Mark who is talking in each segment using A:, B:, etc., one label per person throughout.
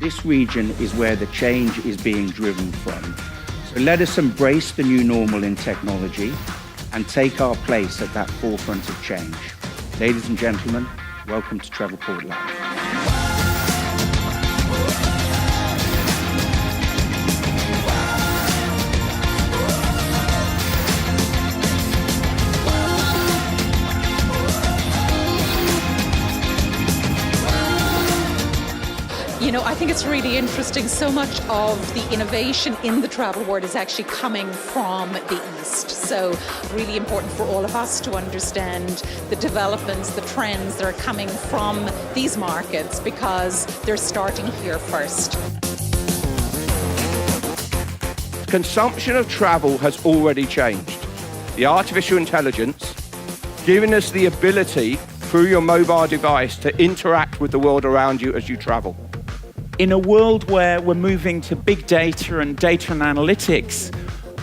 A: This region is where the change is being driven from. So let us embrace the new normal in technology and take our place at that forefront of change. Ladies and gentlemen, welcome to Travelport Live.
B: You know, I think it's really interesting. So much of the innovation in the travel world is actually coming from the East. So really important for all of us to understand the developments, the trends that are coming from these markets because they're starting here first.
C: Consumption of travel has already changed. The artificial intelligence giving us the ability through your mobile device to interact with the world around you as you travel.
D: In a world where we're moving to big data and analytics,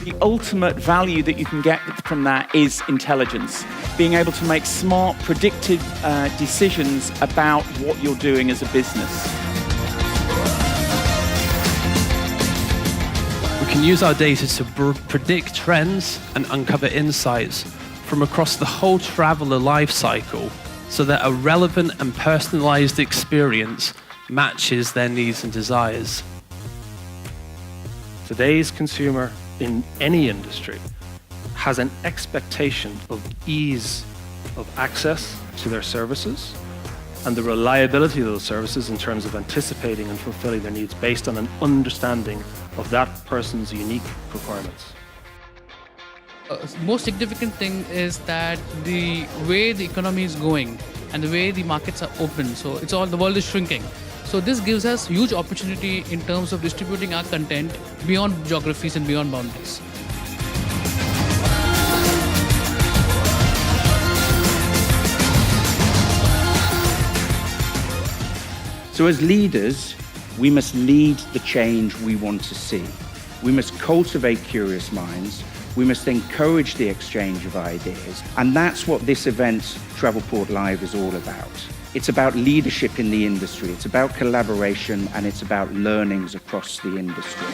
D: the ultimate value that you can get from that is intelligence. Being able to make smart, predictive decisions about what you're doing as a business.
E: We can use our data to predict trends and uncover insights from across the whole traveler life cycle so that a relevant and personalized experience matches their needs and desires.
F: Today's consumer in any industry has an expectation of ease of access to their services and the reliability of those services in terms of anticipating and fulfilling their needs based on an understanding of that person's unique requirements.
G: Most significant thing is that the way the economy is going and the way the markets are open, so the world is shrinking. So this gives us huge opportunity in terms of distributing our content beyond geographies and beyond boundaries.
A: So as leaders, we must lead the change we want to see. We must cultivate curious minds. We must encourage the exchange of ideas. And that's what this event, Travelport Live, is all about. It's about leadership in the industry. It's about collaboration, and it's about learnings across the industry.